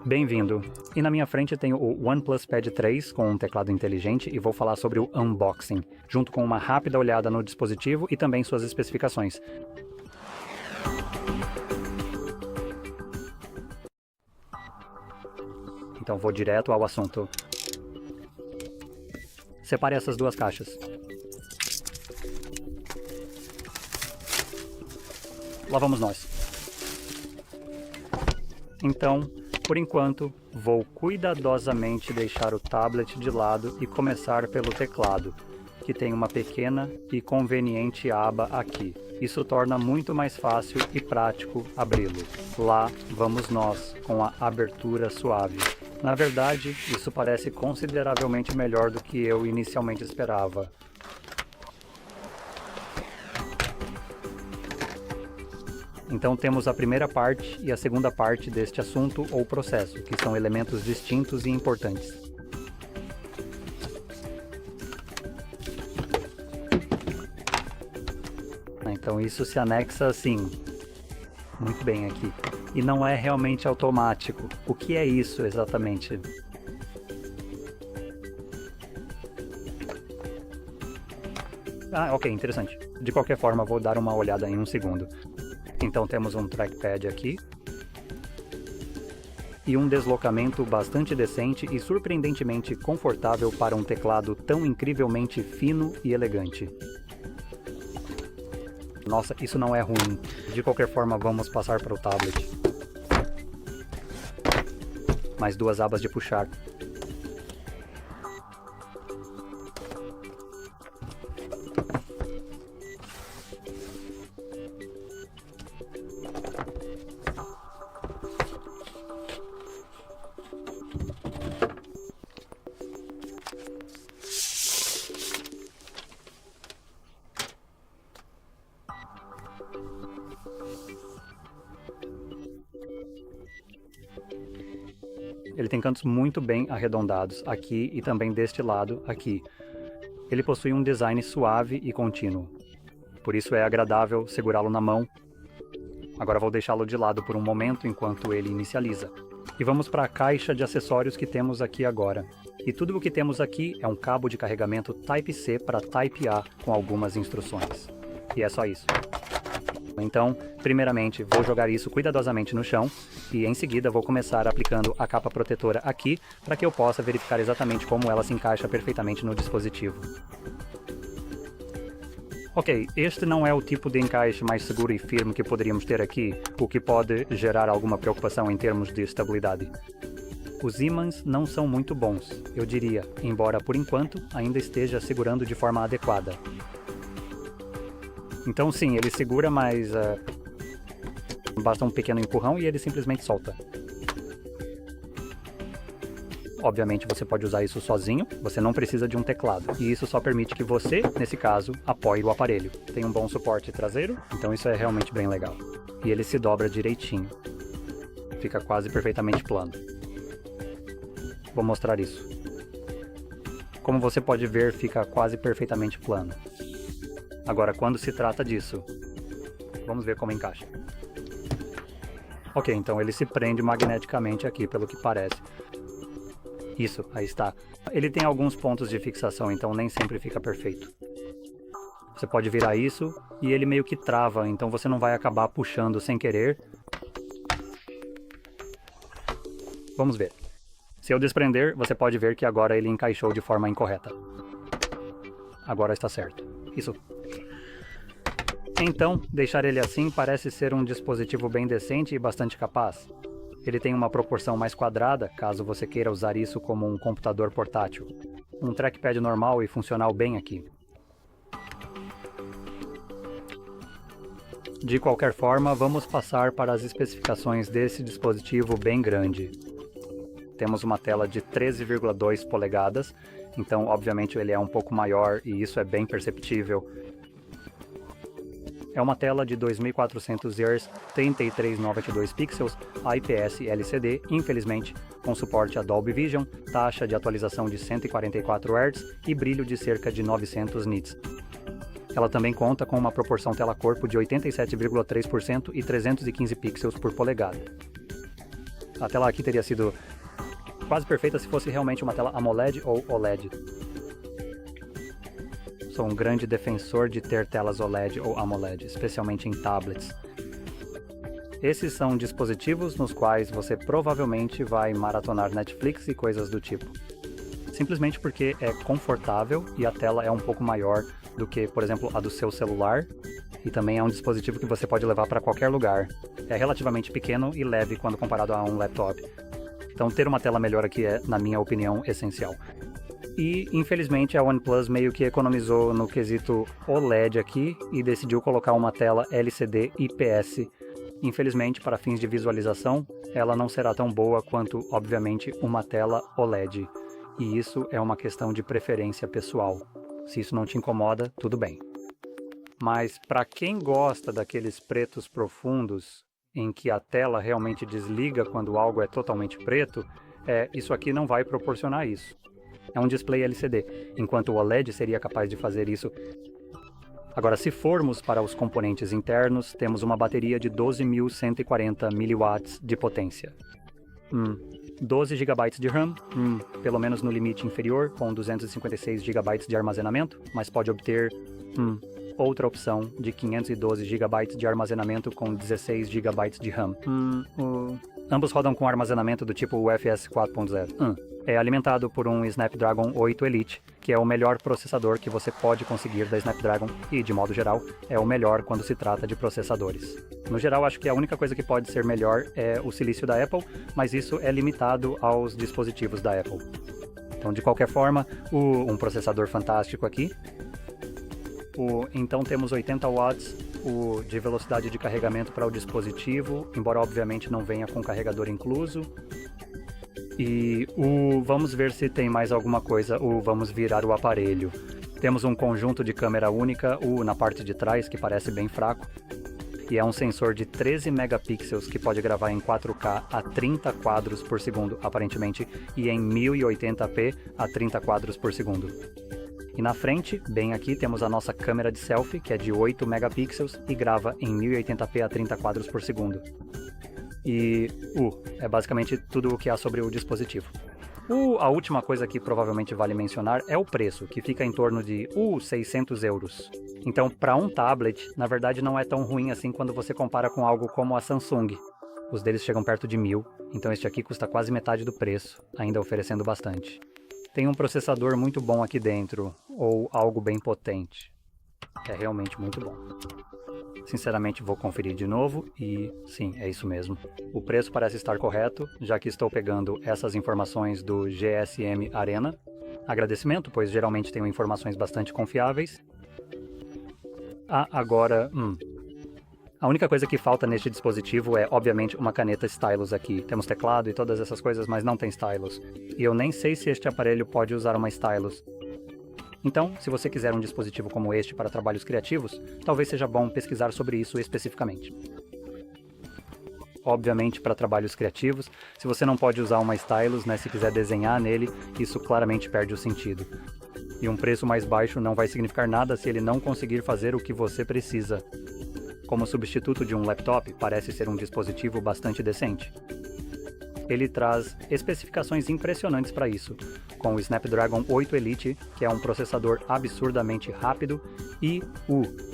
Bem-vindo! E na minha frente tenho o OnePlus Pad 3 com um teclado inteligente e vou falar sobre o unboxing, junto com uma rápida olhada no dispositivo e também suas especificações. Então vou direto ao assunto. Separe essas duas caixas. Lá vamos nós. Então, por enquanto, vou cuidadosamente deixar o tablet de lado e começar pelo teclado, que tem uma pequena e conveniente aba aqui. Isso torna muito mais fácil e prático abri-lo. Lá vamos nós, com a abertura suave. Na verdade, isso parece consideravelmente melhor do que eu inicialmente esperava. Então temos a primeira parte e a segunda parte deste assunto ou processo, que são elementos distintos e importantes. Então isso se anexa assim, muito bem aqui. E não é realmente automático. O que é isso exatamente? Ah, ok, interessante. De qualquer forma, vou dar uma olhada em um segundo. Então temos um trackpad aqui. E um deslocamento bastante decente e surpreendentemente confortável para um teclado tão incrivelmente fino e elegante. Nossa, isso não é ruim. De qualquer forma, vamos passar para o tablet. Mais duas abas de puxar. Ele tem cantos muito bem arredondados aqui e também deste lado aqui. Ele possui um design suave e contínuo. Por isso é agradável segurá-lo na mão. Agora vou deixá-lo de lado por um momento enquanto ele inicializa. E vamos para a caixa de acessórios que temos aqui agora. E tudo o que temos aqui é um cabo de carregamento Type-C para Type-A com algumas instruções. E é só isso. Então, primeiramente, vou jogar isso cuidadosamente no chão e em seguida vou começar aplicando a capa protetora aqui para que eu possa verificar exatamente como ela se encaixa perfeitamente no dispositivo. Ok, este não é o tipo de encaixe mais seguro e firme que poderíamos ter aqui, o que pode gerar alguma preocupação em termos de estabilidade. Os ímãs não são muito bons, eu diria, embora por enquanto ainda esteja segurando de forma adequada. Então sim, ele segura, mas basta um pequeno empurrão e ele simplesmente solta. Obviamente você pode usar isso sozinho, você não precisa de um teclado. E isso só permite que você, nesse caso, apoie o aparelho. Tem um bom suporte traseiro, então isso é realmente bem legal. E ele se dobra direitinho. Fica quase perfeitamente plano. Vou mostrar isso. Como você pode ver, fica quase perfeitamente plano. Agora, quando se trata disso, vamos ver como encaixa. Ok, então ele se prende magneticamente aqui, pelo que parece. Isso, aí está. Ele tem alguns pontos de fixação, então nem sempre fica perfeito. Você pode virar isso e ele meio que trava, então você não vai acabar puxando sem querer. Vamos ver. Se eu desprender, você pode ver que agora ele encaixou de forma incorreta. Agora está certo. Isso. Então, deixar ele assim parece ser um dispositivo bem decente e bastante capaz. Ele tem uma proporção mais quadrada, caso você queira usar isso como um computador portátil. Um trackpad normal e funcional bem aqui. De qualquer forma, vamos passar para as especificações desse dispositivo bem grande. Temos uma tela de 13,2 polegadas, então obviamente ele é um pouco maior e isso é bem perceptível. É uma tela de 2400 Hz, 3392 pixels, IPS LCD, infelizmente, com suporte a Dolby Vision, taxa de atualização de 144 Hz e brilho de cerca de 900 nits. Ela também conta com uma proporção tela-corpo de 87,3% e 315 pixels por polegada. A tela aqui teria sido quase perfeita se fosse realmente uma tela AMOLED ou OLED. Sou um grande defensor de ter telas OLED ou AMOLED, especialmente em tablets. Esses são dispositivos nos quais você provavelmente vai maratonar Netflix e coisas do tipo. Simplesmente porque é confortável e a tela é um pouco maior do que, por exemplo, a do seu celular. E também é um dispositivo que você pode levar para qualquer lugar. É relativamente pequeno e leve quando comparado a um laptop. Então ter uma tela melhor aqui é, na minha opinião, essencial. E, infelizmente, a OnePlus meio que economizou no quesito OLED aqui e decidiu colocar uma tela LCD IPS. Infelizmente, para fins de visualização, ela não será tão boa quanto, obviamente, uma tela OLED. E isso é uma questão de preferência pessoal. Se isso não te incomoda, tudo bem. Mas para quem gosta daqueles pretos profundos, em que a tela realmente desliga quando algo é totalmente preto, isso aqui não vai proporcionar isso. É um display LCD, enquanto o OLED seria capaz de fazer isso. Agora, se formos para os componentes internos, temos uma bateria de 12.140 mW de potência. 12 GB de RAM, pelo menos no limite inferior, com 256 GB de armazenamento, mas pode obter outra opção de 512 GB de armazenamento com 16 GB de RAM. Ambos rodam com armazenamento do tipo UFS 4.0. É alimentado por um Snapdragon 8 Elite, que é o melhor processador que você pode conseguir da Snapdragon e, de modo geral, é o melhor quando se trata de processadores. No geral, acho que a única coisa que pode ser melhor é o silício da Apple, mas isso é limitado aos dispositivos da Apple. Então, de qualquer forma, um processador fantástico aqui. Então temos 80 watts de velocidade de carregamento para o dispositivo, embora obviamente não venha com carregador incluso. E vamos ver se tem mais alguma coisa, vamos virar o aparelho. Temos um conjunto de câmera única, na parte de trás, que parece bem fraco. E é um sensor de 13 megapixels que pode gravar em 4K a 30 quadros por segundo, aparentemente, e em 1080p a 30 quadros por segundo. E na frente, bem aqui, temos a nossa câmera de selfie, que é de 8 megapixels e grava em 1080p a 30 quadros por segundo. E é basicamente tudo o que há sobre o dispositivo. A última coisa que provavelmente vale mencionar é o preço, que fica em torno de 600 euros. Então, para um tablet, na verdade não é tão ruim assim quando você compara com algo como a Samsung. Os deles chegam perto de 1.000, então este aqui custa quase metade do preço, ainda oferecendo bastante. Tem um processador muito bom aqui dentro, ou algo bem potente. É realmente muito bom. Sinceramente, vou conferir de novo e sim, é isso mesmo. O preço parece estar correto, já que estou pegando essas informações do GSM Arena. Agradecimento, pois geralmente tenho informações bastante confiáveis. Agora, a única coisa que falta neste dispositivo é, obviamente, uma caneta stylus aqui. Temos teclado e todas essas coisas, mas não tem stylus. E eu nem sei se este aparelho pode usar uma stylus. Então, se você quiser um dispositivo como este para trabalhos criativos, talvez seja bom pesquisar sobre isso especificamente. Obviamente, para trabalhos criativos, se você não pode usar uma stylus, se quiser desenhar nele, isso claramente perde o sentido. E um preço mais baixo não vai significar nada se ele não conseguir fazer o que você precisa. Como substituto de um laptop, parece ser um dispositivo bastante decente. Ele traz especificações impressionantes para isso, com o Snapdragon 8 Elite, que é um processador absurdamente rápido, e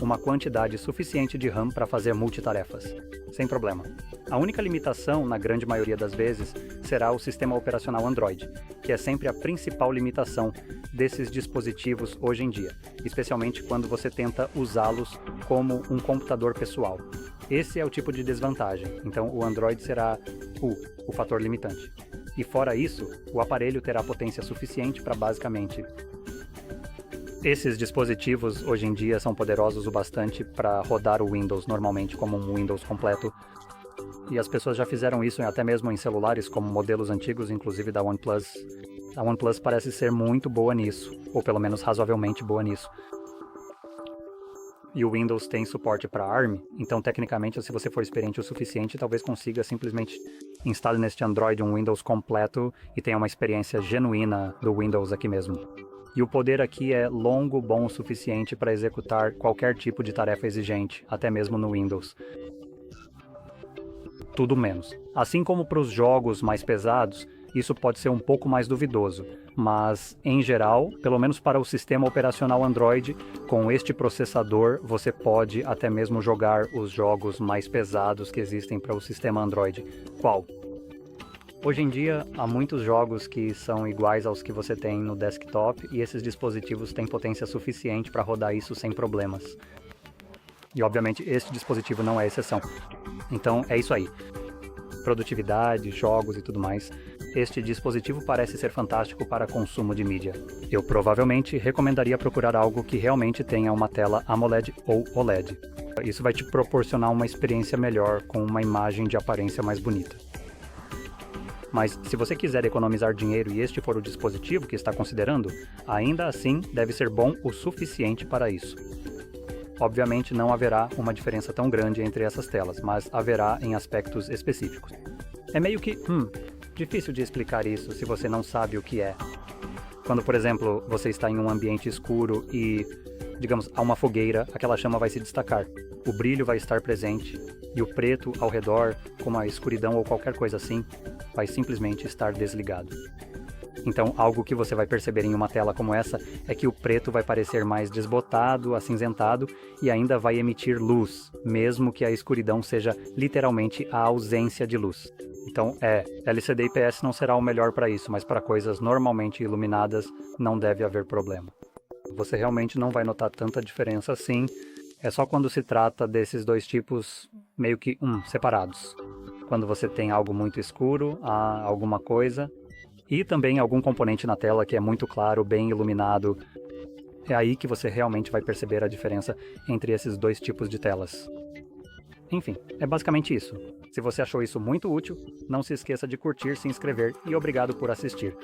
uma quantidade suficiente de RAM para fazer multitarefas, sem problema. A única limitação, na grande maioria das vezes, será o sistema operacional Android, que é sempre a principal limitação desses dispositivos hoje em dia, especialmente quando você tenta usá-los como um computador pessoal. Esse é o tipo de desvantagem, então o Android será o fator limitante. E fora isso, o aparelho terá potência suficiente para basicamente... Esses dispositivos hoje em dia são poderosos o bastante para rodar o Windows normalmente como um Windows completo. E as pessoas já fizeram isso até mesmo em celulares como modelos antigos, inclusive da OnePlus. A OnePlus parece ser muito boa nisso, ou pelo menos razoavelmente boa nisso. E o Windows tem suporte para ARM, então tecnicamente se você for experiente o suficiente, talvez consiga simplesmente instalar neste Android um Windows completo e tenha uma experiência genuína do Windows aqui mesmo. E o poder aqui é longo, bom o suficiente para executar qualquer tipo de tarefa exigente, até mesmo no Windows. tudo menos. Assim como para os jogos mais pesados, isso pode ser um pouco mais duvidoso, mas, em geral, pelo menos para o sistema operacional Android, com este processador você pode até mesmo jogar os jogos mais pesados que existem para o sistema Android. Qual? Hoje em dia, há muitos jogos que são iguais aos que você tem no desktop e esses dispositivos têm potência suficiente para rodar isso sem problemas. E, obviamente, este dispositivo não é exceção. Então, é isso aí. Produtividade, jogos e tudo mais. Este dispositivo parece ser fantástico para consumo de mídia. Eu provavelmente recomendaria procurar algo que realmente tenha uma tela AMOLED ou OLED. Isso vai te proporcionar uma experiência melhor com uma imagem de aparência mais bonita. Mas se você quiser economizar dinheiro e este for o dispositivo que está considerando, ainda assim deve ser bom o suficiente para isso. Obviamente não haverá uma diferença tão grande entre essas telas, mas haverá em aspectos específicos. É meio que, difícil de explicar isso se você não sabe o que é. Quando, por exemplo, você está em um ambiente escuro e, digamos, há uma fogueira, aquela chama vai se destacar. O brilho vai estar presente e o preto ao redor, como a escuridão ou qualquer coisa assim, vai simplesmente estar desligado. Então, algo que você vai perceber em uma tela como essa é que o preto vai parecer mais desbotado, acinzentado e ainda vai emitir luz, mesmo que a escuridão seja literalmente a ausência de luz. Então, LCD IPS não será o melhor para isso, mas para coisas normalmente iluminadas não deve haver problema. Você realmente não vai notar tanta diferença assim, é só quando se trata desses dois tipos meio que separados. Quando você tem algo muito escuro, alguma coisa, e também algum componente na tela que é muito claro, bem iluminado. É aí que você realmente vai perceber a diferença entre esses dois tipos de telas. Enfim, é basicamente isso. Se você achou isso muito útil, não se esqueça de curtir, se inscrever e obrigado por assistir.